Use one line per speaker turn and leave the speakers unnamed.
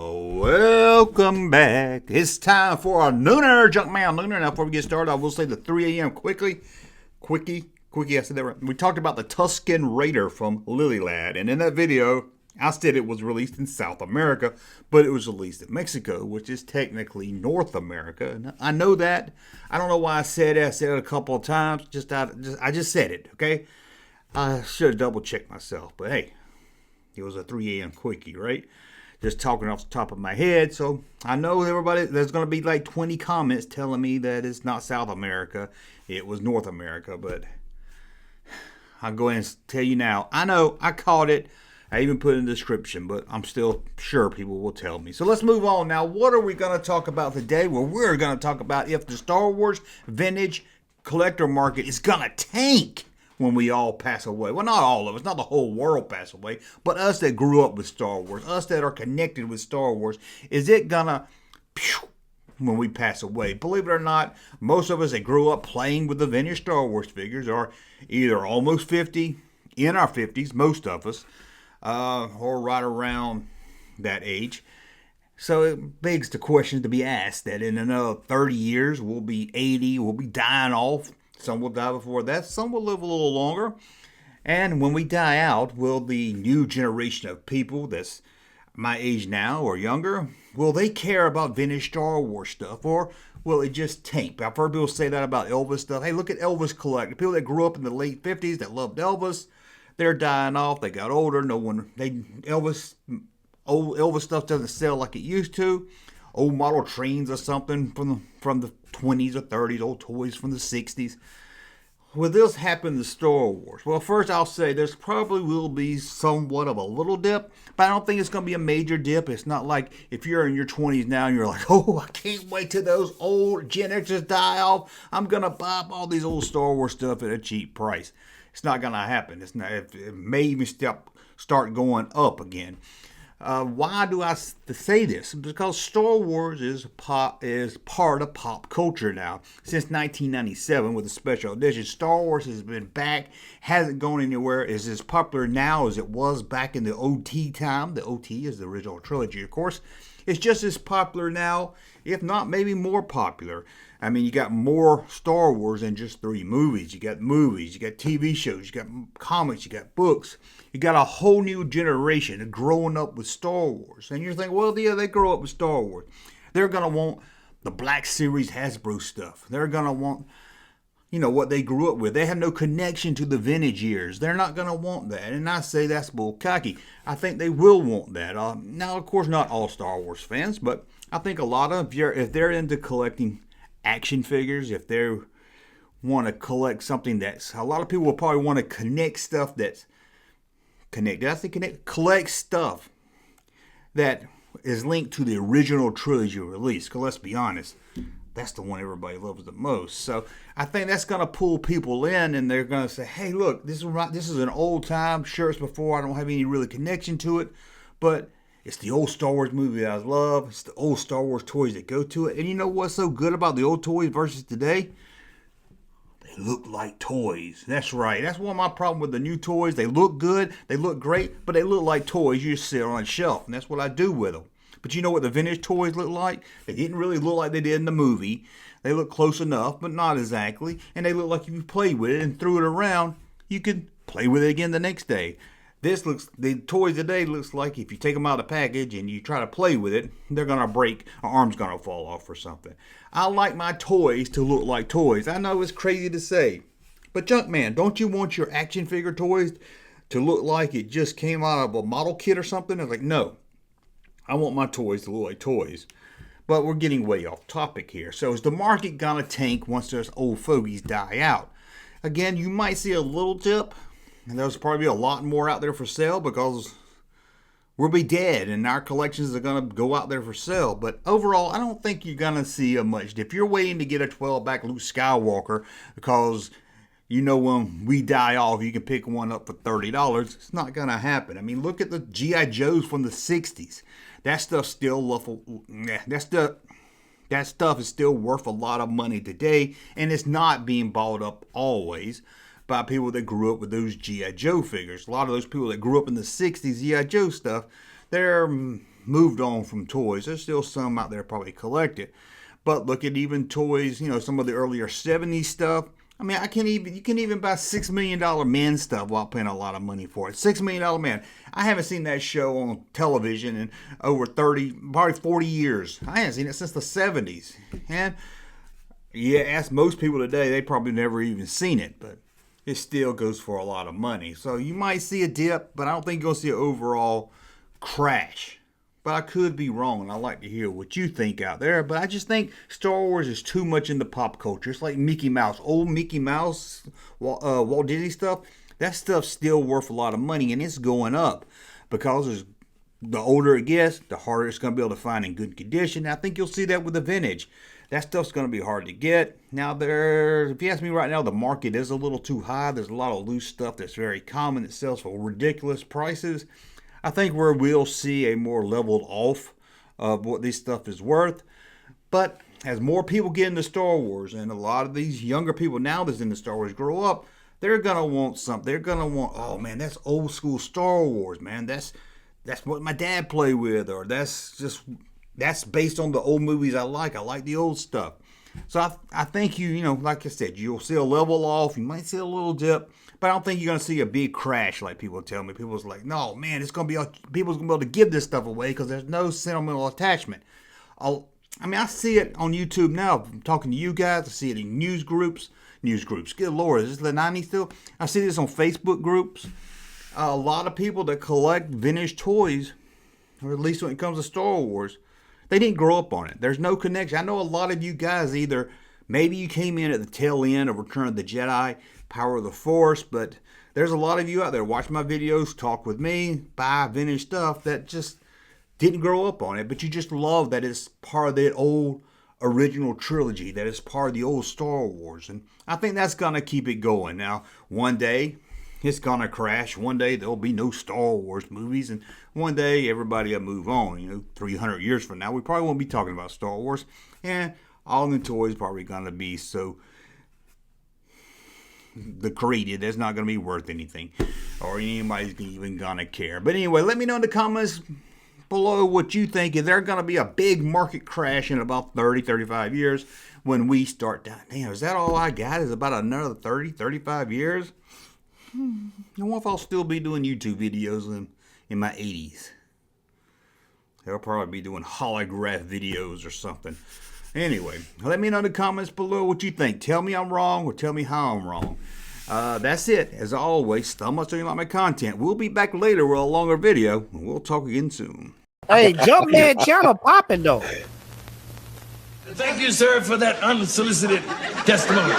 Welcome back. It's time for a Nooner, Junkman Nooner. Now, before we get started, I will say the 3 a.m. Quickie, I said that right. We talked about the Tuscan Raider from Lilylad, and in that video, I said it was released in South America, but it was released in Mexico, which is technically North America. And I know that. I don't know why I said it. I said it a couple of times. I just said it, okay? I should have double-checked myself, but hey, it was a 3 a.m. Quickie, right? Just talking off the top of my head. So I know everybody, there's going to be like 20 comments telling me that it's not South America. It was North America. But I'll go ahead and tell you now. I know I caught it. I even put it in the description, but I'm still sure people will tell me. So let's move on. Now, what are we going to talk about today? Well, we're going to talk about if the Star Wars vintage collector market is going to tank when we all pass away. Well, not all of us, not the whole world pass away, but us that grew up with Star Wars, us that are connected with Star Wars, is it gonna when we pass away? Believe it or not, most of us that grew up playing with the vintage Star Wars figures are either almost 50, in our 50s, most of us, or right around that age. So it begs the question to be asked that in another 30 years, we'll be 80, we'll be dying off. Some will die before that. Some will live a little longer. And when we die out, will the new generation of people that's my age now or younger, will they care about vintage Star Wars stuff? Or will it just tank? I've heard people say that about Elvis stuff. Hey, look at Elvis collector. People that grew up in the late 50s that loved Elvis, they're dying off. They got older. Old Elvis stuff doesn't sell like it used to. Old model trains or something from the 20s or 30s, old toys from the 60s. Will this happen to Star Wars? Well, first I'll say there's probably will be somewhat of a little dip, but I don't think it's going to be a major dip. It's not like if you're in your 20s now and you're like, oh, I can't wait till those old Gen Xers die off. I'm going to buy up all these old Star Wars stuff at a cheap price. It's not going to happen. It's not. It may even start going up again. Why do I say this? Because Star Wars is part of pop culture now. Since 1997 with the special edition, Star Wars has been back, hasn't gone anywhere, is as popular now as it was back in the OT time. The OT is the original trilogy, of course. It's just as popular now, if not maybe more popular. I mean, you got more Star Wars than just 3 movies. You got TV shows, you got comics, you got books. You got a whole new generation growing up with Star Wars. And you're thinking, well, yeah, they grow up with Star Wars. They're going to want the Black Series Hasbro stuff. They're going to want, what they grew up with. They have no connection to the vintage years. They're not going to want that. And I say that's bullcocky. I think they will want that. Now, of course, not all Star Wars fans, but I think a lot of, if they're into collecting action figures, if they want to collect something that's, a lot of people will probably want to collect stuff that is linked to the original trilogy release. Because let's be honest, that's the one everybody loves the most. So I think that's going to pull people in, and they're going to say, hey, look, this is an old time. Sure, it's before. I don't have any really connection to it, but it's the old Star Wars movie that I love. It's the old Star Wars toys that go to it. And you know what's so good about the old toys versus today? They look like toys. That's right. That's one of my problems with the new toys. They look good. They look great. But they look like toys. You just sit on a shelf. And that's what I do with them. But you know what the vintage toys look like? They didn't really look like they did in the movie. They look close enough, but not exactly. And they look like if you played with it and threw it around, you could play with it again the next day. The toys today looks like if you take them out of the package and you try to play with it, they're going to break, an arm's going to fall off or something. I like my toys to look like toys. I know it's crazy to say, but Junkman, don't you want your action figure toys to look like it just came out of a model kit or something? I was like, no, I want my toys to look like toys. But we're getting way off topic here. So is the market going to tank once those old fogies die out? Again, you might see a little dip. And there's probably a lot more out there for sale because we'll be dead and our collections are going to go out there for sale. But overall, I don't think you're going to see a much. If you're waiting to get a 12-back Luke Skywalker because when we die off, you can pick one up for $30, it's not going to happen. I mean, look at the G.I. Joes from the 60s. That stuff's still that stuff is still worth a lot of money today, and it's not being bought up always by people that grew up with those G.I. Joe figures. A lot of those people that grew up in the 60s G.I. Joe stuff, they're moved on from toys. There's still some out there probably collected. But look at even toys, some of the earlier 70s stuff. I mean, you can even buy $6 million man stuff while paying a lot of money for it. $6 million man. I haven't seen that show on television in over 30, probably 40 years. I haven't seen it since the 70s. And yeah, ask most people today, they probably never even seen it, but it still goes for a lot of money. So you might see a dip, but I don't think you're going to see an overall crash. But I could be wrong, and I'd like to hear what you think out there. But I just think Star Wars is too much in the pop culture. It's like Mickey Mouse. Old Mickey Mouse, Walt Disney stuff, that stuff's still worth a lot of money, and it's going up. Because the older it gets, the harder it's going to be able to find in good condition. I think you'll see that with the vintage. That stuff's going to be hard to get. Now, if you ask me right now, the market is a little too high. There's a lot of loose stuff that's very common that sells for ridiculous prices. I think we'll see a more leveled off of what this stuff is worth. But as more people get into Star Wars, and a lot of these younger people now that's into Star Wars grow up, they're going to want something. They're going to want, oh man, that's old school Star Wars, man. That's what my dad played with, or that's based on the old movies I like. I like the old stuff. So I think like I said, you'll see a level off. You might see a little dip. But I don't think you're going to see a big crash like people tell me. People's like, no, man, people's going to be able to give this stuff away because there's no sentimental attachment. I see it on YouTube now. I'm talking to you guys. I see it in news groups. Good Lord, is this the 90s still? I see this on Facebook groups. A lot of people that collect vintage toys, or at least when it comes to Star Wars, they didn't grow up on it. There's no connection. I know a lot of you guys maybe you came in at the tail end of Return of the Jedi, Power of the Force, but there's a lot of you out there watch my videos, talk with me, buy vintage stuff that just didn't grow up on it, but you just love that it's part of that old original trilogy, that it's part of the old Star Wars. And I think that's going to keep it going. Now, one day it's going to crash. One day there'll be no Star Wars movies, and one day everybody will move on. 300 years from now, we probably won't be talking about Star Wars, and all the toys probably going to be so degraded that's not going to be worth anything, or anybody's even going to care. But anyway, let me know in the comments below what you think. Is there going to be a big market crash in about 30-35 years when we start down? Damn, is that all I got? Is about another 30-35 years? I wonder if I'll still be doing YouTube videos in my 80s. I'll probably be doing holograph videos or something. Anyway, let me know in the comments below what you think. Tell me I'm wrong or tell me how I'm wrong. That's it. As always, thumbs up so you like my content. We'll be back later with a longer video, and we'll talk again soon.
Hey, Junkman channel popping though.
Thank you, sir, for that unsolicited testimony.